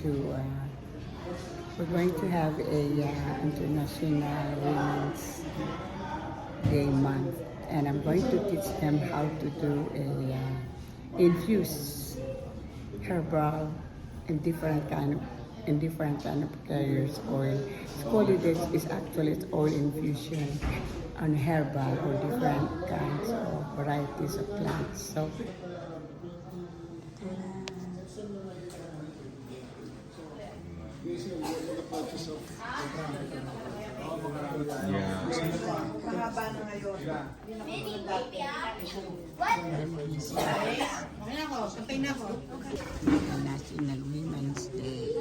to have a International Women's Day month, and I'm going to teach them how to do a infused herbal and different kind of carriers oil. It's called it's actually it's oil infusion on herbal or different kinds of varieties of plants. So Mahaba na ngayon. National Women's Day.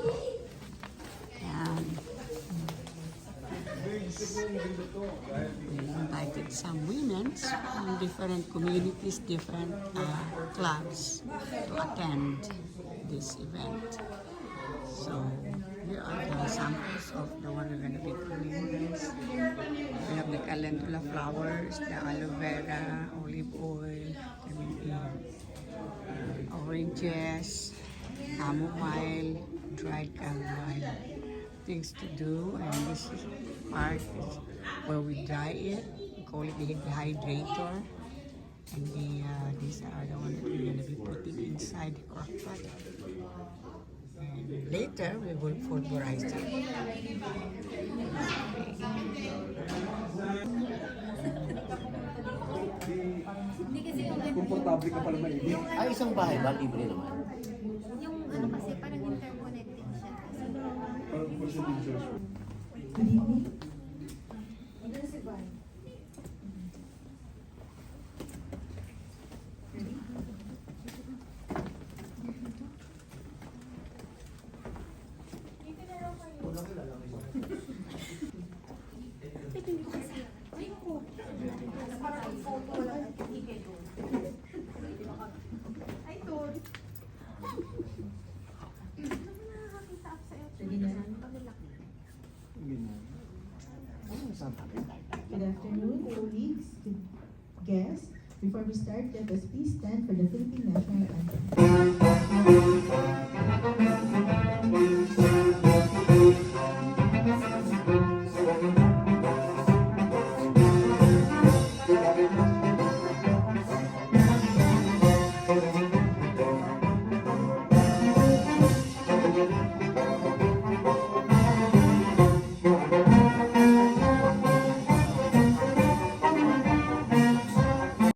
And we invited some women from different communities, different clubs to attend this event. So here are the samples of the one we're going to be doing this. We have the calendula flowers, the aloe vera, olive oil, oranges, chamomile, dried chamomile. Things to do, and this is part is where we dry it. We call it the dehydrator. And these are the ones that we're going to be putting inside the crock pot. And later, we will pulverize it. Komportable ka pala mainit. Ay, isang bahay ba? Libre naman. Yung ano kasi parang interconnected siya. Parang procedures. Good evening. Si Van. Good afternoon, colleagues, guests. Before we start, let us please stand for the Philippine National Anthem.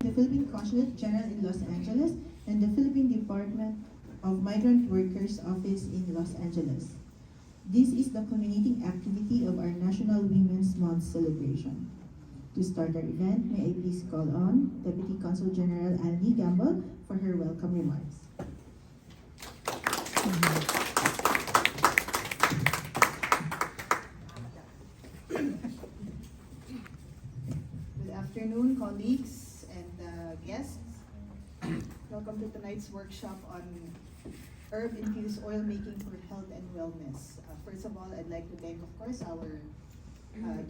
The Philippine Consulate General in Los Angeles and the Philippine Department of Migrant Workers Office in Los Angeles. This is the culminating activity of our National Women's Month celebration. To start our event, may I please call on Deputy Consul General Annie Gamble for her welcome remarks. Good afternoon, colleagues and guests. Welcome to tonight's workshop on herb-infused oil making for health and wellness. First of all, I'd like to thank, of course, our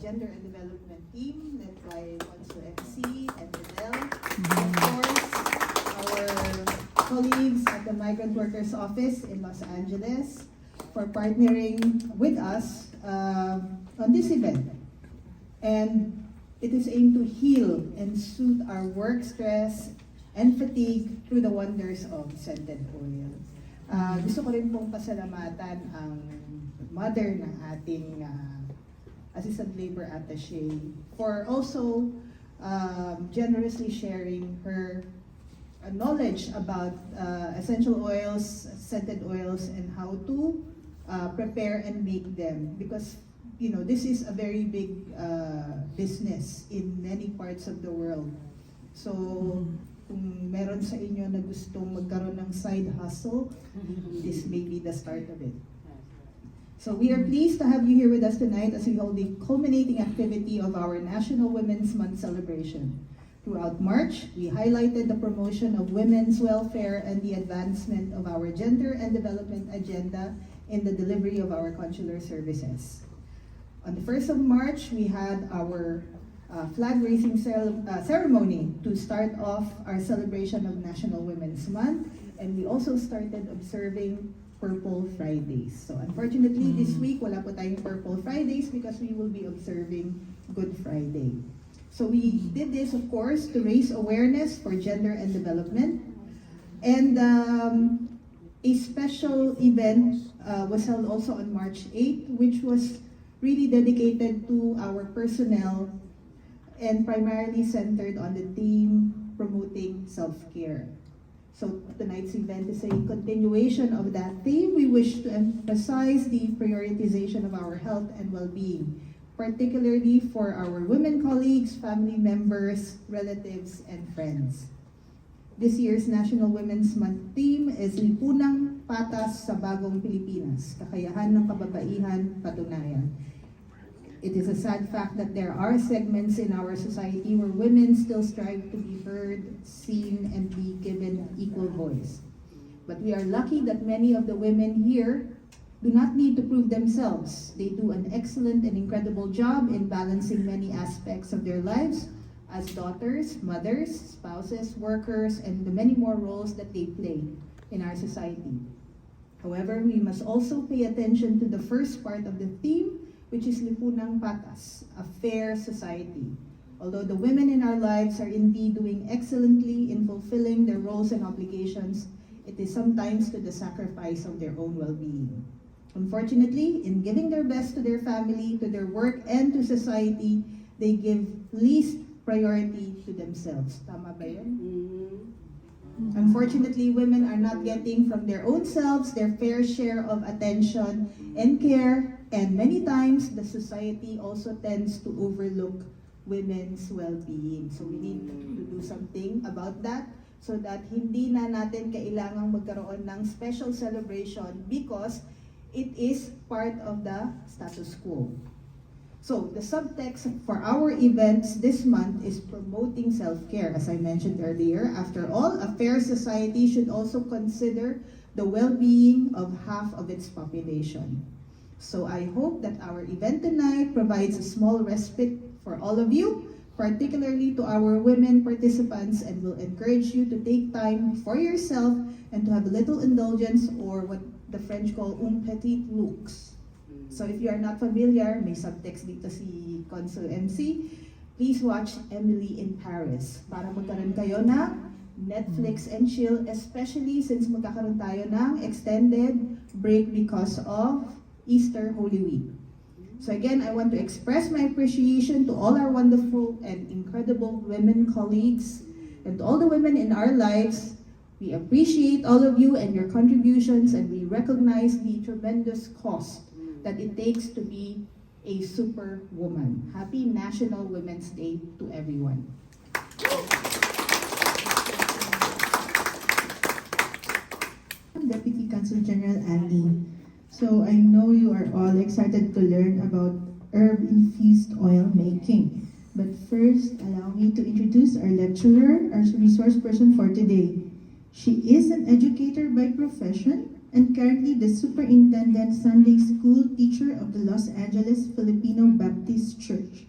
gender and development team led by Consul MC and Adele. Of course, our colleagues at the Migrant Workers Office in Los Angeles for partnering with us on this event. And it is aimed to heal and soothe our work stress and fatigue through the wonders of scented oil. Gusto ko rin pong pasalamatan ang mother ng ating Assistant Labor Attaché for also generously sharing her knowledge about essential oils, scented oils, and how to prepare and make them, because you know this is a very big business in many parts of the world. So kung meron sa inyo na gustong magkaroon ng side hustle, this may be the start of it. So we are pleased to have you here with us tonight as we hold the culminating activity of our National Women's Month celebration. Throughout March, we highlighted the promotion of women's welfare and the advancement of our gender and development agenda in the delivery of our consular services. On the 1st of March, we had our flag-raising ceremony to start off our celebration of National Women's Month, and we also started observing Purple Fridays. So unfortunately, this week, wala po tayong Purple Fridays because we will be observing Good Friday. So we did this, of course, to raise awareness for gender and development. And a special event was held also on March 8, which was really dedicated to our personnel and primarily centered on the theme promoting self-care. So tonight's event is a continuation of that theme. We wish to emphasize the prioritization of our health and well-being, particularly for our women colleagues, family members, relatives, and friends. This year's National Women's Month theme is Lipunang Patas sa Bagong Pilipinas, Kakayahan ng Kababaihan, Patunayan. It is a sad fact that there are segments in our society where women still strive to be heard, seen, and be given equal voice. But we are lucky that many of the women here do not need to prove themselves. They do an excellent and incredible job in balancing many aspects of their lives as daughters, mothers, spouses, workers, and the many more roles that they play in our society. However, we must also pay attention to the first part of the theme, which is Lipunang Patas, a fair society. Although the women in our lives are indeed doing excellently in fulfilling their roles and obligations, it is sometimes to the sacrifice of their own well-being. Unfortunately, in giving their best to their family, to their work, and to society, they give least priority to themselves. Tama ba yun? Unfortunately, women are not getting from their own selves their fair share of attention and care, and many times the society also tends to overlook women's well-being. So we need to do something about that so that hindi na natin kailangang magkaroon ng special celebration because it is part of the status quo. So, the subtext for our events this month is promoting self-care. As I mentioned earlier, after all, a fair society should also consider the well-being of half of its population. So, I hope that our event tonight provides a small respite for all of you, particularly to our women participants, and will encourage you to take time for yourself and to have a little indulgence, or what the French call un petit luxe. So if you are not familiar, may subtext dito si Consul MC, please watch Emily in Paris para magkaroon kayo ng Netflix and chill, especially since magkakaroon tayo ng extended break because of Easter Holy Week. So again, I want to express my appreciation to all our wonderful and incredible women colleagues and to all the women in our lives. We appreciate all of you and your contributions, and we recognize the tremendous cost that it takes to be a super woman. Happy National Women's Day to everyone. Deputy Consul General Andy. So I know you are all excited to learn about herb-infused oil making. But first, allow me to introduce our lecturer, our resource person for today. She is an educator by profession and currently the Superintendent Sunday School Teacher of the Los Angeles Filipino Baptist Church.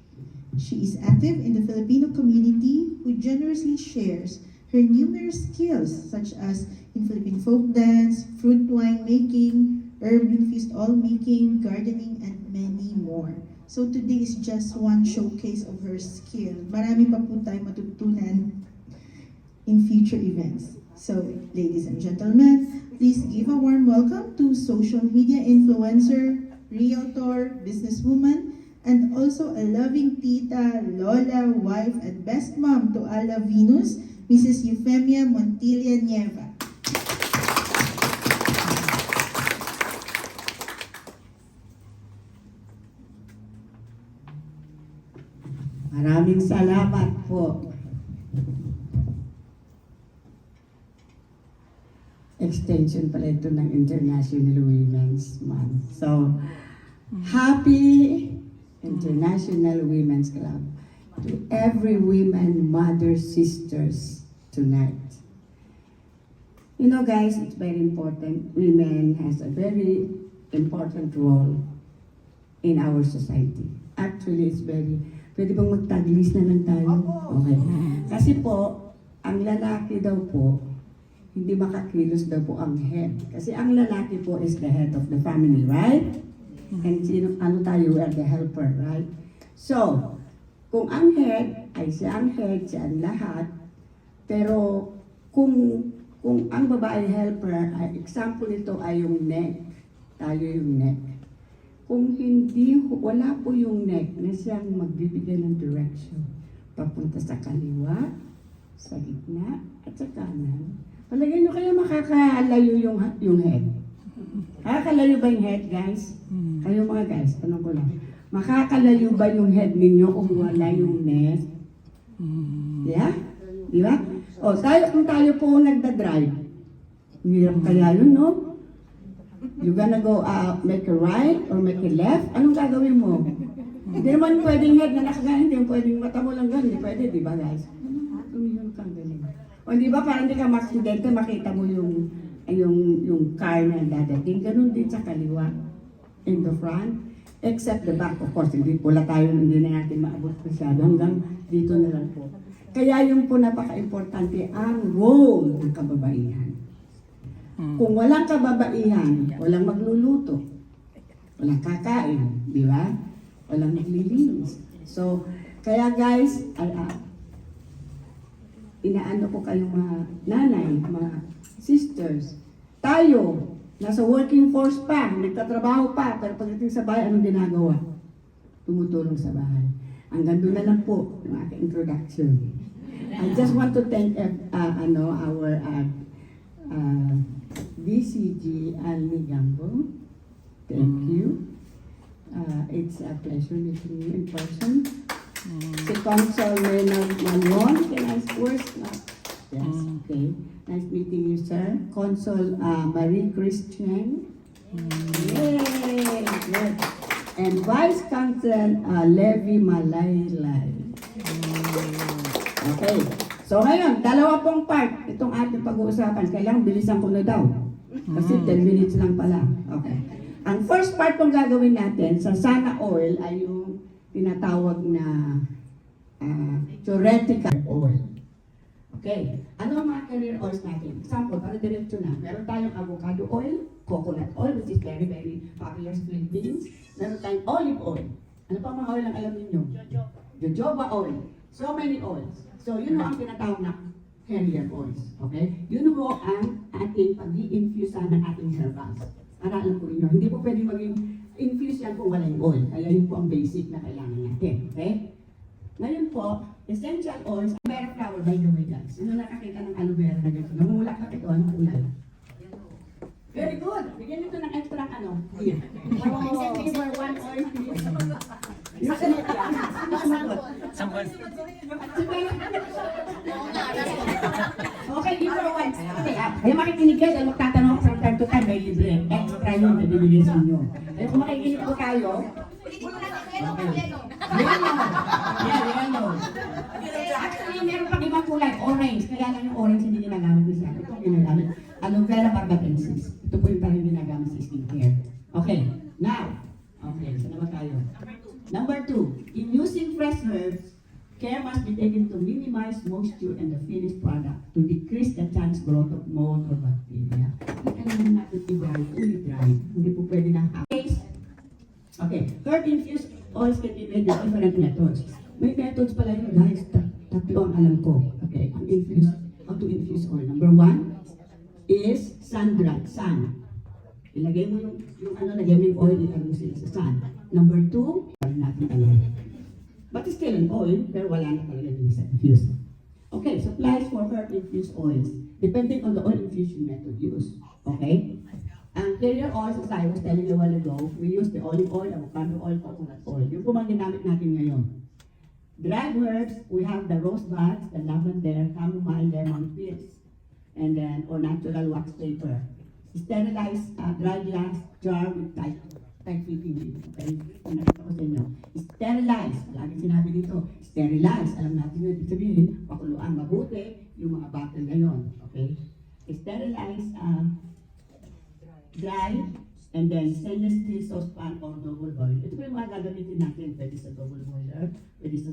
She is active in the Filipino community who generously shares her numerous skills such as in Philippine folk dance, fruit wine making, herb-infused oil making, gardening, and many more. So today is just one showcase of her skill. Marami pa po tayong matutunan in future events. So, ladies and gentlemen, please give a warm welcome to social media influencer, realtor, businesswoman, and also a loving tita, lola, wife, and best mom to Ala Venus, Mrs. Euphemia Montilla Nieva. Maraming salamat po. Extension pala ito ng International Women's Month. So, happy International Women's Club to every women, mothers, sisters tonight. You know guys, it's very important. Women has a very important role in our society. Actually, it's very, pwede bang magtaglis na lang tayo? Okay. Kasi po, ang lalaki daw po, hindi makakilos daw po ang head. Kasi ang lalaki po is the head of the family, right? And ano tayo, we are the helper, right? So, kung ang head ay siya ang head, siya ang lahat, pero kung ang babae helper, ay, example nito ay yung neck, tayo yung neck. Kung hindi, wala po yung neck na siyang magbibigay ng direction, papunta sa kaliwa, sa gitna, at sa kanan. Palagay nyo kaya makakalayo yung head. Makakalayo ba yung head, guys? Kayo mga guys, tanong ko lang. Makakalayo ba yung head ninyo kung wala yung neck? Yeah? Di ba? O, kung tayo po nagda-drive, hirap kaya yun, no? You gonna go make a right or make a left? Anong gagawin mo? Hindi naman pwedeng head na nakaganon, hindi pwedeng mata mo lang gano'n. Hindi pwede, di ba guys? Tumihon kang galing. O di ba, parang hindi ka maksidente, makita mo yung car na dadating. Ganun din sa kaliwa. In the front. Except the back, of course. Hindi pula tayo, hindi na natin maabot masyado. Hanggang dito na lang po. Kaya yung po napaka-importante ang role ng kababaihan. Kung walang kababaihan, walang magluluto, walang kakain, di ba? Walang naglilinis. So, kaya guys, inaano ko kayong mga nanay, mga sisters, tayo, nasa working force pa, nagtatrabaho pa, pero pagdating sa bahay, anong ginagawa? Tumutulong sa bahay. Hanggang doon na lang po yung aking introduction. I just want to thank our DCG Almi Gambo. Thank you. It's a pleasure meeting you in person. Si Consul Maynard Malon, can I first? Yes, okay. Nice meeting you, sir. Consul Marie Christian. Yay! Good. And Vice Consul Levi Malaylay. Okay. So ngayon, dalawa pong part itong ating pag-uusapan. Kailangan bilisan ko na daw. Kasi 10 minutes lang pala. Okay. Ang first part pong gagawin natin sa Sana Oil ay yung tinatawag na theoretical oil. Okay. Ano ang mga career oils natin? Example, para diretso na. Meron tayong avocado oil, coconut oil, which is very, very popular sa Philippines. Meron tayong olive oil. Ano pa mga oil ang alam ninyo? Jojoba oil. So many oils. So, yun ang tinatawag na carrier oils. Okay? Yun po ang ating pag-i-infuse ng ating herbals. Para alam po ninyo, hindi po pwede maging infuse yan kung walang oil. Kaya yun po ang basic na kailangan natin. Okay? Ngayon po, essential oils, aloe vera flower, by the way guys. Ano nakakita ng aloe vera na ganito? Namumulak na ito, anong kulay? Very good! Bigyan nito ng extra here. Give her one oil, please. Yung sunod yan. Sampon. Okay, give her one. Okay, kaya makikinig kayo dahil magtatanong from time to time, may libre. Extra yun, nabibigyan sa inyo. Kaya kung makikinig po tayo, yan o. Actually, meron pang ibang kulay, orange. Kaya lang yung orange hindi ginagamit ko siya. Ito ang ginagamit. Aloe vera barbadensis. Ito po yung parang ginagamit sa skincare. Okay, now. Okay, saan na ba tayo? Number 2, in using fresh herbs, care must be taken to minimize moisture in the finished product to decrease the chance growth of mold or bacteria. Hindi ka naman natin i-dry, fully dry. Hindi po pwede na okay, herb-infused oils can be made with different methods. May methods pala yun guys, tatlo ang alam ko. Okay, how to infuse oil. Number 1 is sun-dried, sun. Ilagay mo yung lagay mo yung oil, ilagay mo sila sa sun. Number 2, natin alam. But it's still an oil, pero wala na talaga yung sa infused. Okay, supplies for herb-infused oils, depending on the oil infusion method used. Okay? Ang carrier oils, as I was telling you a while ago, we use the olive oil, avocado oil, coconut oil. Yung po mga ginamit natin ngayon. Dried herbs, we have the rose buds, the lavender, chamomile, lemon pills, and then, or natural wax paper. Sterilized dry glass jar with tight fitting lid. Okay? Kung nakita ko sa inyo. Sterilized. Lagi sinabi dito, sterilized. Alam natin yun. Ibig sabihin, pakuluan mabuti yung mga bottle ngayon. Okay? Sterilized dry, and then stainless steel saucepan or double boiler. Ito po yung mga gagamitin natin. Pwede sa double boiler, pwede sa